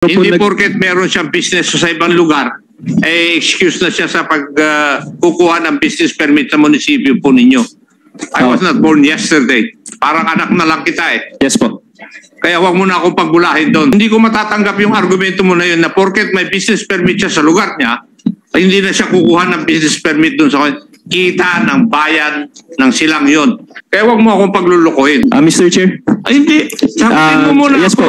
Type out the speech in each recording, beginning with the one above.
Hindi porket meron siyang business sa ibang lugar, eh excuse na siya sa pagkukuha ng business permit sa munisipyo po ninyo. I was not born yesterday. Parang anak na lang kita eh. Yes po. Kaya wag mo na akong pagbulahin doon. Hindi ko matatanggap yung argumento mo na yun na porket may business permit siya sa lugar niya, ay hindi na siya kukuha ng business permit doon sa kita ng bayan ng silang yon. Kaya wag mo akong paglulukuhin. Mr. Chair? Ay, hindi. Sagutin mo muna yes ako.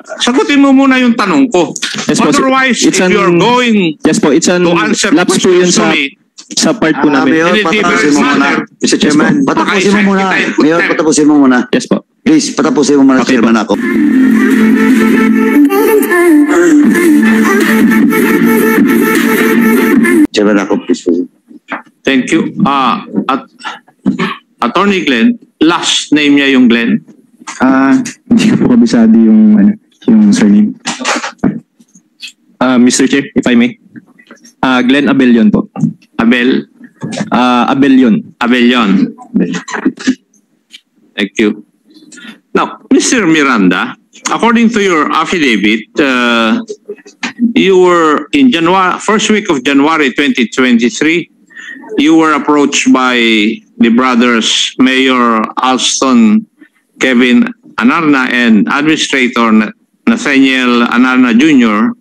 Sagutin mo muna yung tanong ko. Yes, otherwise, if you're going yes po, it's an to answer lapse po yun questions sa part po namin. Mayor, patapusin mo muna. Mr. Chairman, patapusin mo muna. Mayor, patapusin mo muna. Yes po. Please, patapusin mo muna, Okay, Chairman ako. Chairman ako, please. Thank you. Attorney Glenn, last name niya yung Glenn. Hindi ko po kabisado yung surname. Mr. Chair, if I may. Glenn Abellion po. Abellion. Thank you. Now, Mr. Miranda, according to your affidavit, you were in first week of January 2023, you were approached by the brothers Mayor Alston Kevin Anarna and Administrator Nathaniel Anarna Jr.,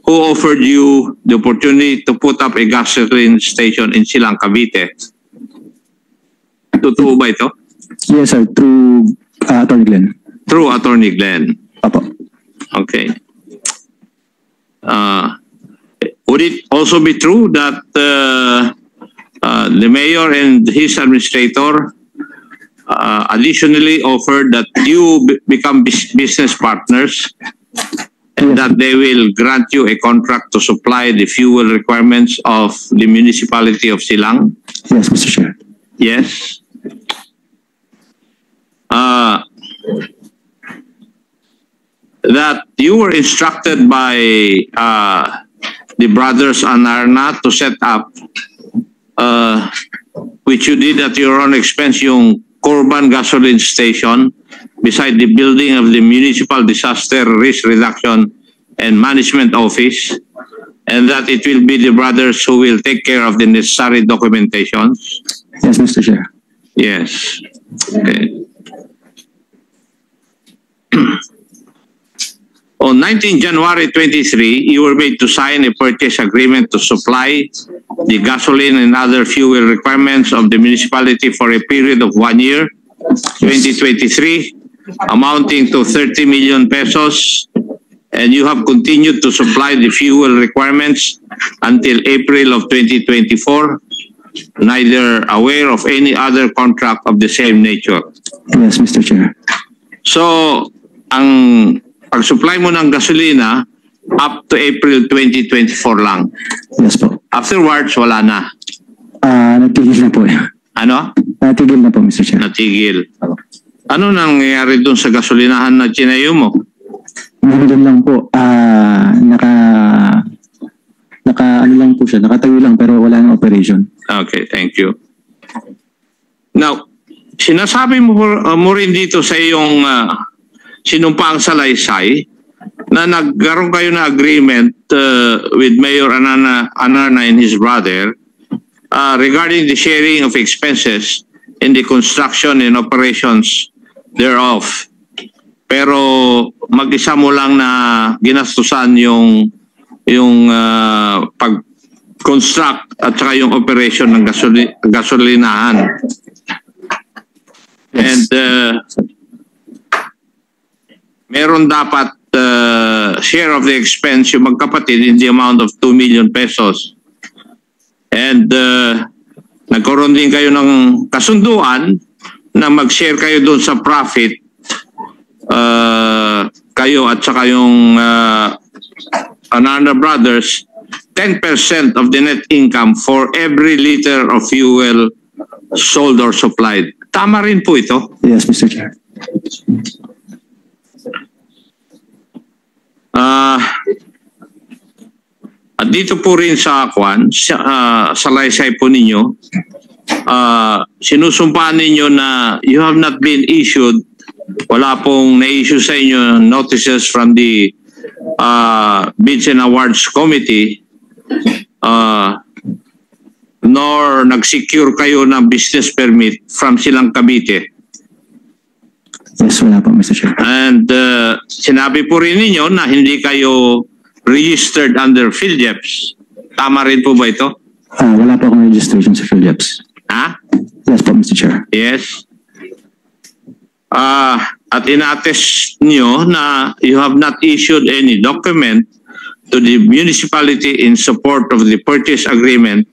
who offered you the opportunity to put up a gasoline station in Silang, Cavite. Totoo ba ito? Yes, sir. Through Attorney Glenn. Through Attorney Glenn. Apo. Okay. Would it also be true that the mayor and his administrator additionally offered that you become business partners and that they will grant you a contract to supply the fuel requirements of the municipality of Silang? Yes, Mr. Chair. Yes. That you were instructed by the brothers Anarna to set up, which you did at your own expense, yung Corban gasoline station beside the building of the Municipal Disaster Risk Reduction and Management Office, and that it will be the brothers who will take care of the necessary documentations? Yes, Mr. Chair. Yes. Okay. On 19 January 23, you were made to sign a purchase agreement to supply the gasoline and other fuel requirements of the municipality for a period of 1 year, 2023, amounting to 30 million pesos, and you have continued to supply the fuel requirements until April of 2024, neither aware of any other contract of the same nature. Yes, Mr. Chair. So, ang pag-supply mo ng gasolina up to April 2024 lang. Yes po. Afterwards, wala na. Natigil na po. Ano? Natigil na po, Mr. Chair. Natigil. Ano nangyayari doon sa gasolinahan na chinayo mo? Meron lang po. Ano lang po siya. Nakatayo lang pero wala nang operation. Okay, thank you. Now, sinasabi mo rin dito sa iyong sinumpaang salaysay na nagkaroon kayo na agreement with Mayor Anarna and his brother regarding the sharing of expenses in the construction and operations thereof. Pero mag-isa mo lang na ginastusan yung pag-construct at saka yung operation ng gasolinahan. Yes. And meron dapat share of the expense yung magkapatid in the amount of 2 million pesos. And nagkaroon din kayo ng kasunduan na mag-share kayo doon sa profit, kayo at saka yung Anarna Brothers, 10% of the net income for every liter of fuel sold or supplied. Tama rin po ito? Yes, Mr. Chair. At dito po rin sa salaysay po ninyo, sinusumpaan ninyo na you have not been issued Wala pong na-issue sa inyo notices from the Bids and Awards Committee, nor nag-secure kayo ng business permit from Silang Cavite. Yes, wala po, Mr. Chair. And sinabi po rin ninyo na hindi kayo registered under PhilJeps. Tama rin po ba ito? Wala po akong registration sa PhilJeps. Ha? Yes po, Mr. Chair. Yes. At inattest nyo na you have not issued any document to the municipality in support of the purchase agreement,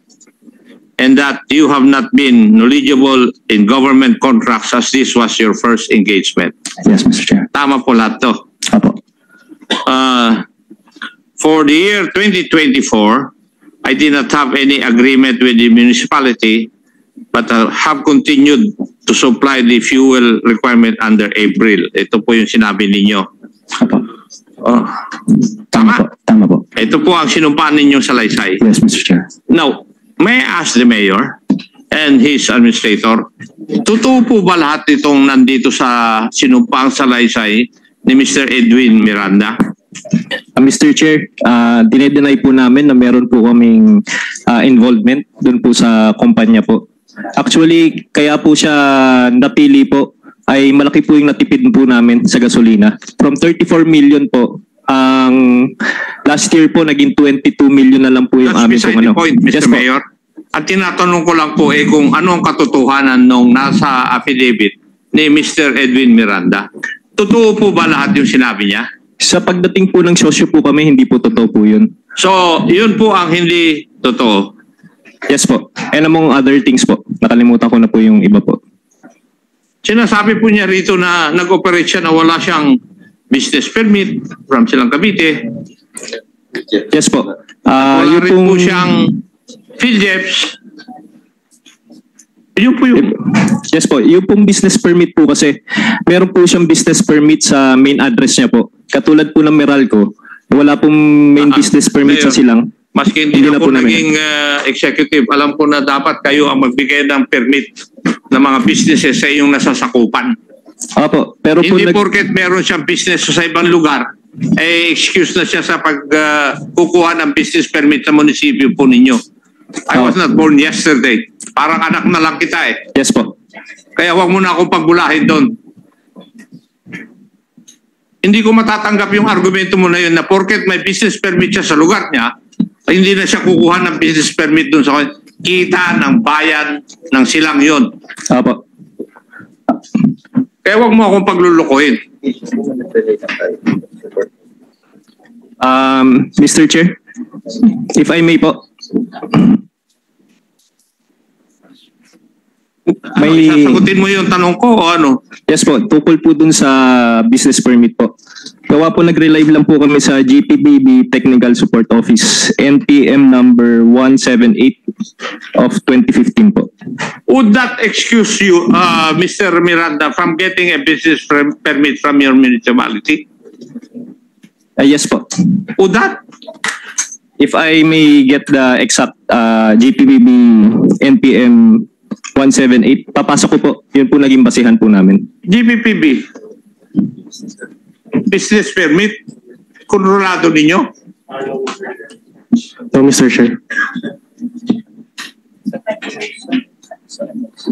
and that you have not been knowledgeable in government contracts as this was your first engagement. Yes, Mr. Chair. Tama po lahat to. Apo. For the year 2024, I did not have any agreement with the municipality, but have continued to supply the fuel requirement under April. Ito po yung sinabi ninyo. Apo. Tama? Tama po. Ito po ang sinumpaan ninyo sa Laysay. Yes, Mr. Chair. Now, may I ask the mayor and his administrator, totoo po ba lahat itong nandito sa sinumpang salaysay ni Mr. Edwin Miranda? Mr. Chair, dinedeny po namin na meron po kaming involvement dun po sa kumpanya po. Actually, kaya po siya napili po ay malaki po yung natipid po namin sa gasolina. From 34 million po, ang last year po naging 22 million na lang po yung That's amin beside pong the point, Mr. Yes po. Mayor. Ang tinatanong ko lang po kung ano ang katotohanan nung nasa affidavit ni Mr. Edwin Miranda. Totoo po ba lahat yung sinabi niya? Sa pagdating po ng sosyo po kami, hindi po totoo po yun. So, yun po ang hindi totoo. Yes po. And among other things po, nakalimutan ko na po yung iba po. Sinasabi po niya rito na nag-operate siya na wala siyang business permit from Silang Cavite. Yes po. Wala Yun rin po pong- siyang PhilJeps. Yun po yung... Yes po, yung pong business permit po kasi, meron po siyang business permit sa main address niya po. Katulad po ng Meralco, wala pong main business permit sa Silang. Maski hindi Hindi na na po po namin. naging executive, alam ko na dapat kayo ang magbigay ng permit ng mga businesses sa iyong nasasakupan. Opo, pero po Hindi porket meron siyang business sa ibang lugar, excuse na siya sa pagkukuha ng business permit sa munisipyo po ninyo. I was not born yesterday. Parang anak na lang kita eh. Yes po. Kaya wag mo na akong pagbulahin doon. Hindi ko matatanggap yung argumento mo na yun na porket may business permit siya sa lugar niya, ay hindi na siya kukuha ng business permit doon sa kita ng bayan ng Silang yun. Opo. Kaya wag mo akong paglulukuhin. Mr. Chair, if I may po. Sasagutin mo yung tanong ko o ano? Yes po, tukol po dun sa business permit po. Gawa po nag-relive lang po kami sa GPBB Technical Support Office, NPM number 178 of 2015 po. Would that excuse you, Mr. Miranda, from getting a business permit from your municipality? Yes po. Would that? If I may get the exact GPBB NPM 178, papasok ko po. Yun po naging basihan po namin. GPPB, business permit, kontrolado ninyo? So, Mr. Chair.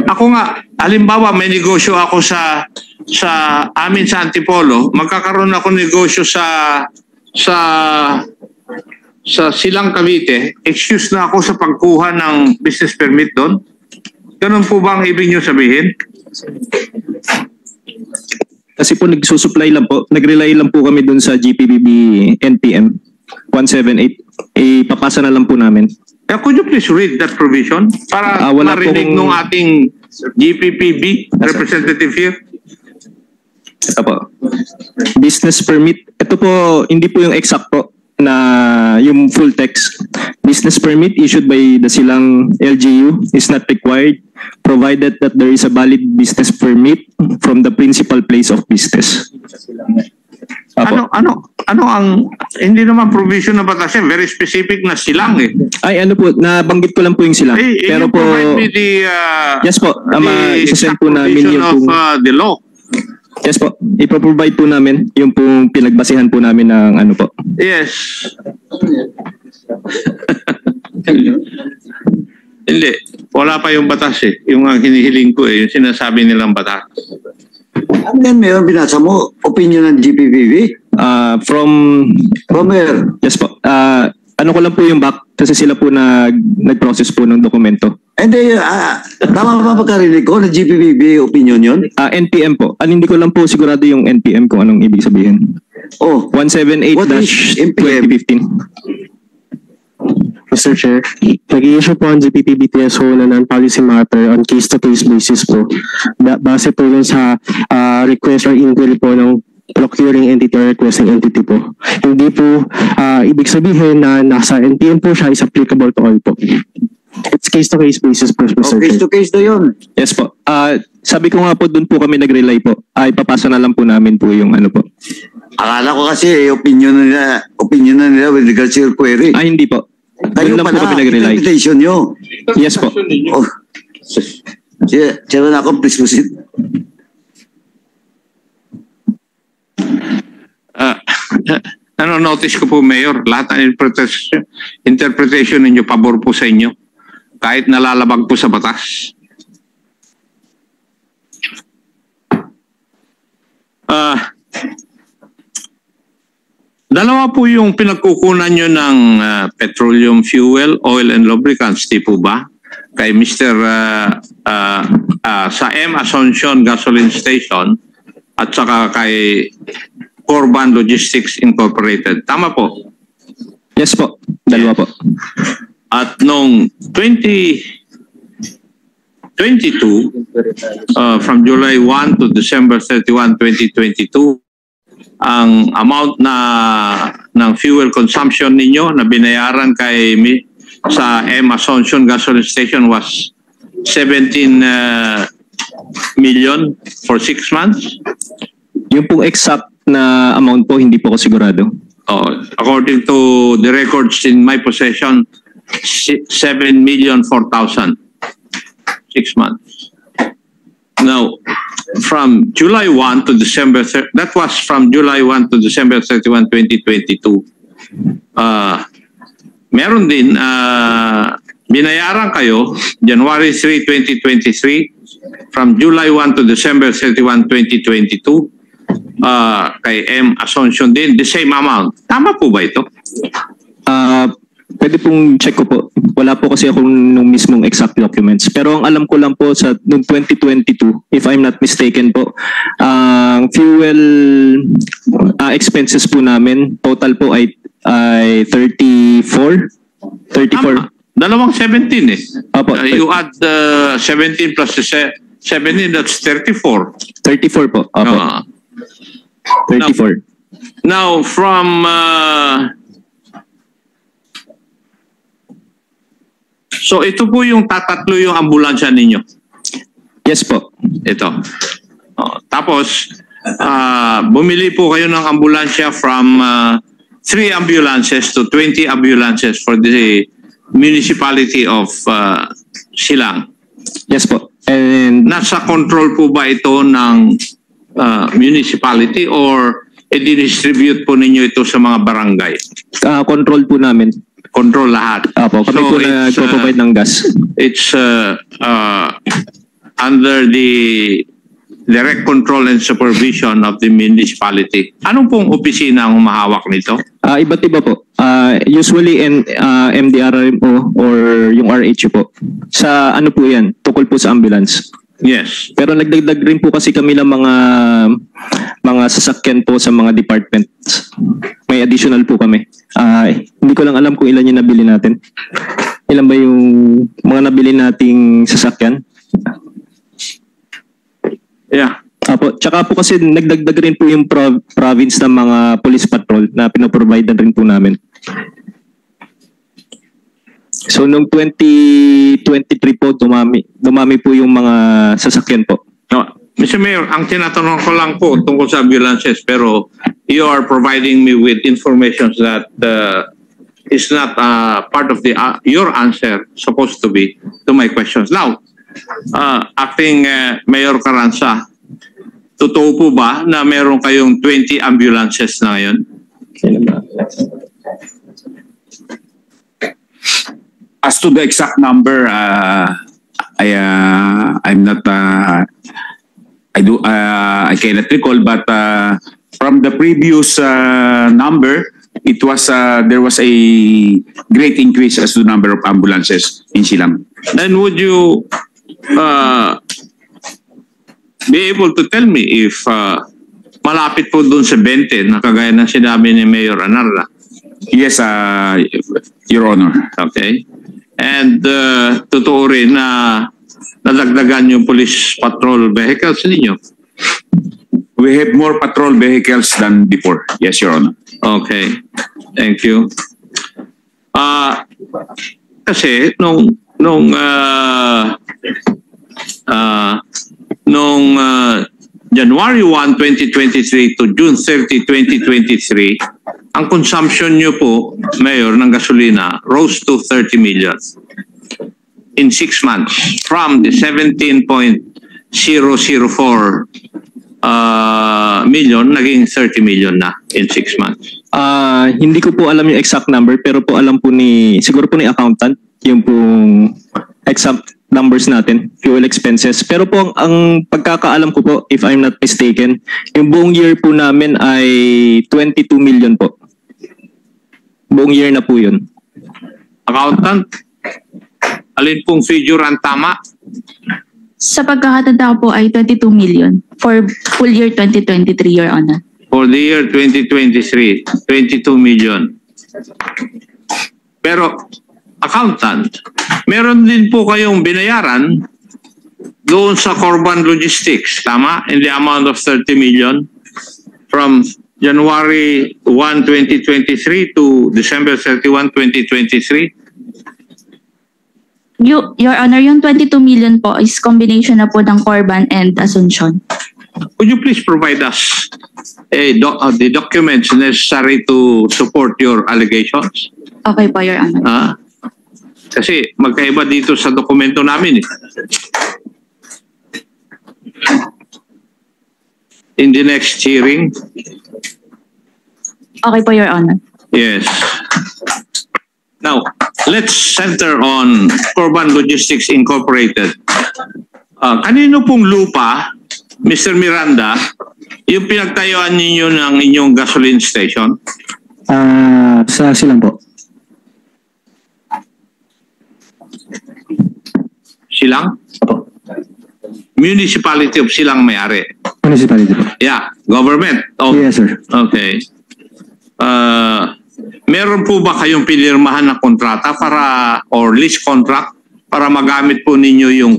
Ako nga, halimbawa may negosyo ako sa amin sa Antipolo, magkakaroon ako negosyo sa Silang Cavite, excuse na ako sa pagkuha ng business permit doon? Ganun po ba ang ibig nyo sabihin? Kasi po nagsusupply lang po, nag-rely lang po kami dun sa GPBB NPM 178. Papasa na lang po namin. Could you please read that provision para Wala marinig pong- nung ating GPPB representative here? Ito po. Business permit. Ito po, hindi po yung exact po na yung full text. Business permit issued by the Silang LGU is not required provided that there is a valid business permit from the principal place of business. Apo. Ano ang hindi naman provision na batas yan, very specific na Silang eh. Ay ano po, nabanggit ko lang po yung Silang. Pero you po, provide me the yes po, the isasend po exact namin provision yung of pong, the law. Yes po. Ipoprovide po namin yung pong pinagbasihan po namin ng ano po. Yes. Hindi. Wala pa yung batas eh. Yung ang hinihiling ko eh. Yung sinasabi nilang batas. Ano yan, Mayor? Binasa mo opinion ng GPPB? From Where? yes po. Ano ko lang po yung back kasi sila po nag-process po ng dokumento. Hindi, tama ba pagkarinig ko na GPPB opinion yun? NPM po. Hindi ko lang po sigurado yung NPM kung anong ibig sabihin. Oh, what is NPM? 178-2015. Mr. Chair, nag-i-issue po ang GPPB TSO na non-policy matter on case-to-case basis po. Base po yun sa request or inquiry po ng procuring entity or requesting entity po. Hindi po ibig sabihin na nasa NPM po siya is applicable to all po. It's case-to-case basis po, Mr. Chair. Case-to-case na yun. Yes po. Sabi ko nga po doon po kami nag-rely po. Ipapasa na lang po namin po yung ano po. Akala ko kasi opinion na nila with regards to your query. Hindi po. Kayo Doon lang po pala, kami nag-rely. interpretation nyo. Yes po. Oh. Chairman ako, please proceed. Notice ko po, Mayor, lahat ng interpretation ninyo, pabor po sa inyo. Kahit nalalabag po sa batas. Dalawa po yung pinagkukunan nyo ng petroleum fuel, oil and lubricants, di po ba? Kay Mr. Sa M. Asuncion Gasoline Station at saka kay Corban Logistics Incorporated. Tama po? Yes po. Dalawa po. At noong 2022, from July 1 to December 31, 2022, ang amount ng fuel consumption ninyo na binayaran sa M. Asuncion Gasoline Station was 17 million for 6 months. Yung pong exact na amount po, hindi po ko sigurado. According to the records in my possession, 7,004,000. 6 months. Now, from July 1 to December, that was from July 1 to December 31, 2022. Meron din, binayaran kayo, January 3, 2023, from July 1 to December 31, 2022, kay M. Asuncion din, the same amount. Tama po ba ito? Pwede pong check ko po. Wala po kasi akong nung mismong exact documents. Pero ang alam ko lang po sa noong 2022, if I'm not mistaken po, ang fuel expenses po namin, total po ay 34. Tama. Dalawang 17 eh. Opo. You add 17 plus 17, that's 34. 34 po. Opo. 34. Now, from... so, ito po yung tatatlo yung ambulansya ninyo. Yes po. Ito. Tapos, bumili po kayo ng ambulansya from 3 ambulances to 20 ambulances for the municipality of Silang. Yes po. And Nasa control po ba ito ng municipality or i-distribute po ninyo ito sa mga barangay? control po namin. Control lahat. Opo, kami po nagpo-provide ng gas. It's under the direct control and supervision of the municipality. Anong pong opisina ang humahawak nito? Iba't iba po. Usually MDRMO or yung RHU po. Sa ano po yan? Tukol po sa ambulance. Yes. Pero nagdagdag rin po kasi kami ng mga sasakyan po sa mga departments. May additional po kami. Hindi ko lang alam kung ilan yung nabili natin. Ilan ba yung mga nabili nating sasakyan? Yeah. Apo, tsaka po kasi nagdagdag rin po yung province ng mga police patrol na pinoprovide rin po namin. So noong 2023 po dumami po yung mga sasakyan po. No, Mr. Mayor, ang tinatanong ko lang po tungkol sa ambulances pero you are providing me with information that is not part of the your answer supposed to be to my questions. Now, Acting Mayor Carranza, totoo po ba na meron kayong 20 ambulances na ngayon? As to the exact number, I'm not. I cannot recall, but from the previous number, it was there was a great increase as to the number of ambulances in Silang. And would you be able to tell me if malapit po dun sa 20 na kagaya ng sinabi ni Mayor Anarla? Yes, Your Honor. Okay. And totoo rin na nadagdagan yung police patrol vehicles ninyo? We have more patrol vehicles than before. Yes, Your Honor. Okay. Thank you. Kasi nung January 1, 2023 to June 30, 2023, ang consumption nyo po, Mayor, ng gasolina rose to 30 million in 6 months from the 17.004 million naging 30 million na in 6 months. Hindi ko po alam yung exact number, pero po alam po siguro po ni accountant yung pong exact numbers natin, fuel expenses. Pero po ang pagkakaalam ko po, if I'm not mistaken, yung buong year po namin ay 22 million po. Buong year na po yun. Accountant, alin pong figure ang tama? Sa pagkakatanda ko po ay 22 million for full year 2023, Your Honor. For the year 2023, 22 million. Pero, accountant, meron din po kayong binayaran doon sa Corban Logistics, tama? In the amount of 30 million from January 1, 2023 to December 31, 2023. Your Honor, yung 22 million po is combination na po ng Corban and Asuncion. Could you please provide us the documents necessary to support your allegations? Okay po, Your Honor. Kasi magkaiba dito sa dokumento namin. In the next hearing. Okay po, Your Honor. Yes. Now, let's center on Corban Logistics Incorporated. Kanino pong lupa, Mr. Miranda, yung pinagtayuan ninyo ng inyong gasoline station? Sa Silang po. Silang? Opo. Municipality of Silang may-ari? Municipality po. Yeah, government? Oh. Yes, sir. Okay. Meron po ba kayong pinirmahan na kontrata or lease contract para magamit po ninyo yung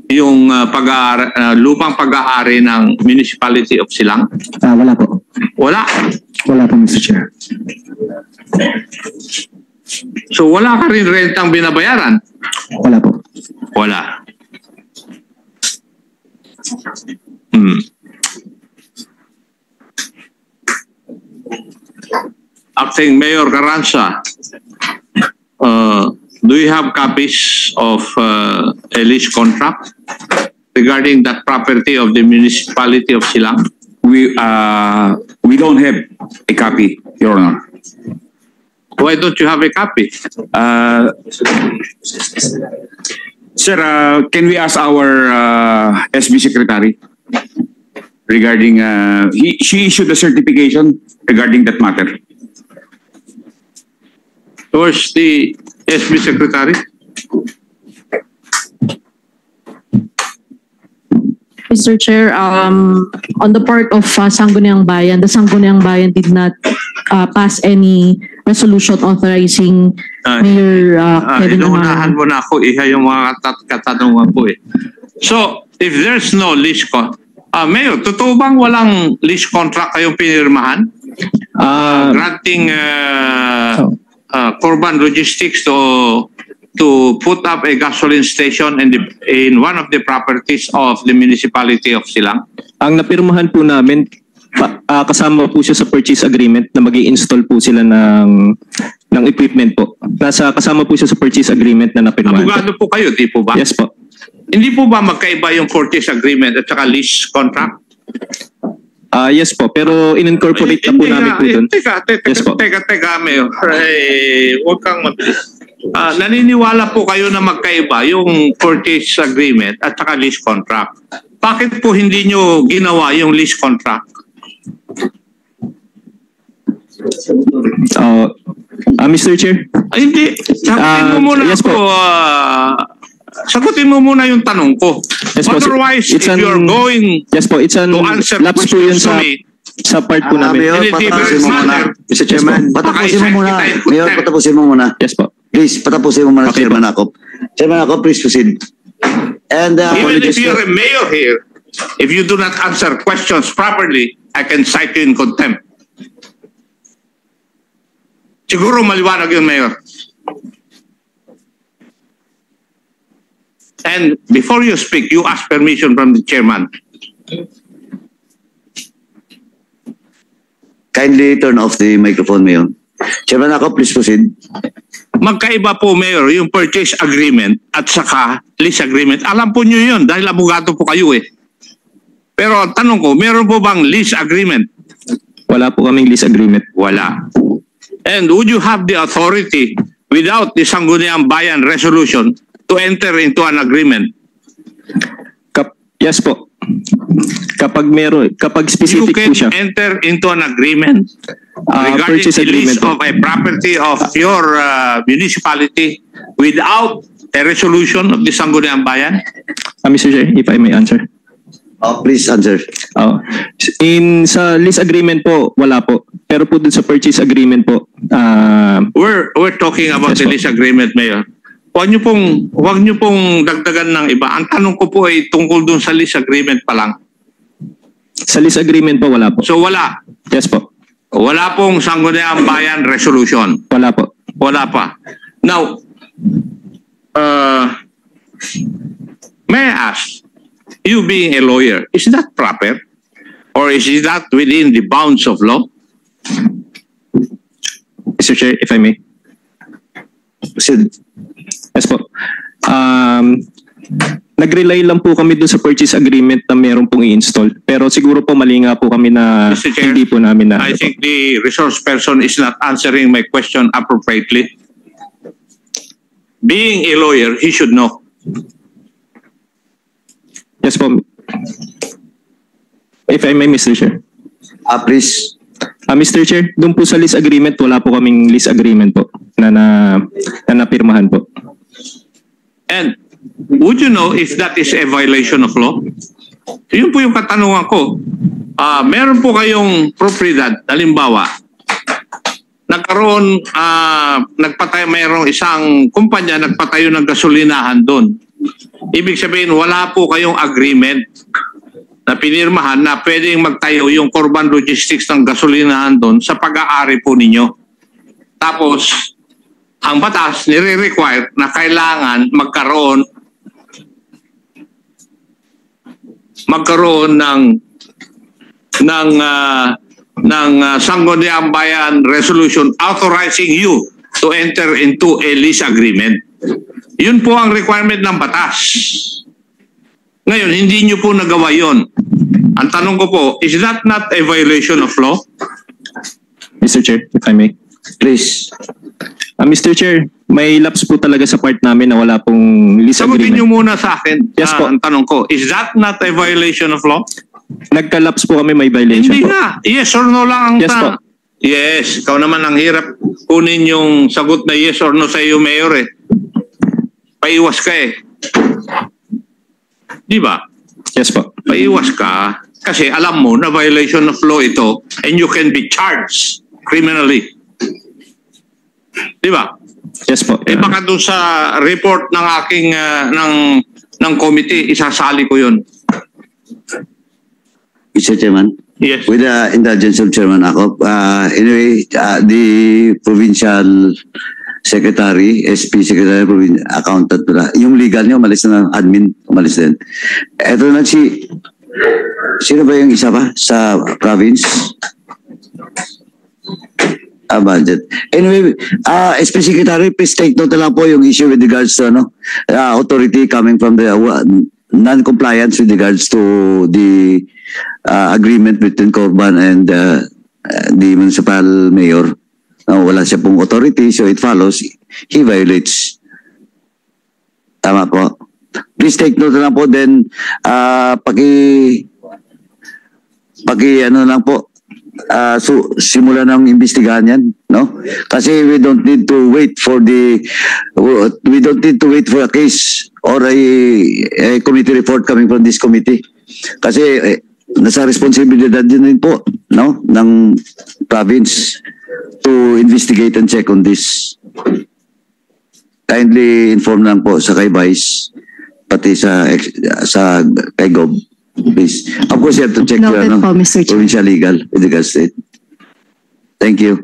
yung lupang pag-aari ng Municipality of Silang? Wala po. Wala? Wala po, Mr. Chair. So wala ka rin rentang binabayaran? Wala po. Wala. Acting Mayor Carranza, do you have copies of a lease contract regarding that property of the Municipality of Silang? We don't have a copy, Your Honor. Why don't you have a copy? Sir, can we ask our SB Secretary regarding, she issued a certification regarding that matter. Where's the SB Secretary? Mr. Chair, on the part of Sangguniang Bayan, the Sangguniang Bayan did not pass any resolution authorizing Mayor Kevin Inuunahan Amaro. mo na ako, iha yung mga katanungan ko eh. So, if there's no lease Mayor, totoo bang walang lease contract kayong pinirmahan? Granting Corban Logistics to put up a gasoline station in one of the properties of the Municipality of Silang? Ang napirmahan po namin, kasama po siya sa purchase agreement na mag-i-install po sila ng equipment po. Kasama po siya sa purchase agreement na napirmahan. Abogado po kayo, di po ba? Yes po. Hindi po ba magkaiba yung purchase agreement at saka lease contract? Yes po, pero in-incorporate na po namin po doon. Yes po. Teka, Mayor. Huwag kang naniniwala po kayo na magkaiba yung purchase agreement at saka lease contract. Bakit po hindi nyo ginawa yung lease contract? Mr. Chair? Hindi. Sagutin mo muna yes po. Sagutin mo muna yung tanong ko. Yes, otherwise, if you're going yes po, it's an to answer lapse po yun questions to me, sa part po namin. Mayor, patapusin mo muna. Mr. Chairman, patapusin mo muna. Mayor, patapusin mo muna. Yes po. Please, patapusin mo muna, Okay, Chairman Akop. Chairman Akop, please proceed. And even if you're a mayor here, if you do not answer questions properly, I can cite you in contempt. Siguro maliwanag yun, Mayor. And before you speak, you ask permission from the chairman. kindly turn off the microphone, Mayor. Chairman Akop, please proceed. Magkaiba po, Mayor, yung purchase agreement at saka lease agreement. Alam po nyo yun dahil abogado po kayo eh. Pero tanong ko, meron po bang lease agreement? Wala po kaming lease agreement. Wala. And would you have the authority without the Sangguniang Bayan resolution to enter into an agreement? Yes po. Kapag specific you can po siya. enter into an agreement regarding purchase the lease agreement po. of a property of your municipality without a resolution of the Sangguniang Bayan? Mr. Chair, if I may answer. Please answer. Sa lease agreement po, wala po. Pero po dun sa purchase agreement po, We're talking about Yes, the po. lease agreement, Mayor. Huwag niyo pong dagdagan ng iba. Ang tanong ko po ay tungkol dun sa lease agreement pa lang. sa lease agreement po, wala po. So wala. Yes po. Wala pong Sangguniang Bayan resolution. Wala po. Wala pa. Now, may I ask, you being a lawyer, is that proper? Or is that within the bounds of law? Mr. Chair, if I may. Proceed. Yes po. Nag-rely lang po kami dun sa purchase agreement na meron pong i-install. Pero siguro po mali nga po kami na Mr. Chair, hindi po namin na. I think the resource person is not answering my question appropriately. Being a lawyer, he should know. Yes po. If I may, Mr. Chair. Please. Mr. Chair, doon po sa lease agreement, wala po kaming lease agreement po na napirmahan po. And would you know if that is a violation of law? Yun po yung katanungan ko. Meron po kayong propriedad, halimbawa, nagkaroon, mayroong isang kumpanya nagpatayo ng gasolinahan doon. Ibig sabihin, wala po kayong agreement na pinirmahan na pwedeng magtayo yung Corban Logistics ng gasolinahan doon sa pag-aari po ninyo. Tapos, ang batas nire-require na kailangan magkaroon ng Sangguniang Bayan resolution authorizing you to enter into a lease agreement. Yun po ang requirement ng batas. Ngayon, hindi nyo po nagawa yun. Ang tanong ko po, is that not a violation of law? Mr. Chair, if I may. Please. Mr. Chair, may lapse po talaga sa part namin na wala pong lease Sagutin nyo agreement. muna sa akin. Yes po. Ang tanong ko, is that not a violation of law? Nagka-lapse po kami, may violation Hindi po. nga. Yes or no lang ang Yes po. Yes. Ikaw naman ang hirap kunin yung sagot na yes or no sa iyo, Mayor eh. Paiwas ka eh. Di ba? Yes po. Paiwas ka kasi alam mo na violation of law ito and you can be charged criminally. Di ba? Yes po. Eh baka doon sa report ng aking ng committee, isasali ko yun. Mr. Chairman. Yes. With the indulgence of Chairman Akop, anyway, the provincial secretary, SP secretary, accountant, yung legal niya, umalis na ng admin, umalis din. Eto na sino ba yung isa pa sa province? Budget. Anyway, SP secretary, please take note na lang po yung issue with regards to authority coming from the non-compliance with regards to the agreement between Corban and the municipal mayor. Wala siya pong authority, so it follows he violates. Tama po. Please take note lang po, then ano lang po, simulan ng imbestigahan yan, no? Kasi we don't need to wait for a case or a committee report coming from this committee. Kasi nasa responsibilidad din po, no, ng province to investigate and check on this. Kindly inform lang po sa kay Vice, pati sa kay Gob. Please. Of course, you have to check Noted po, Mr. Chair. provincial legal with the state. Thank you.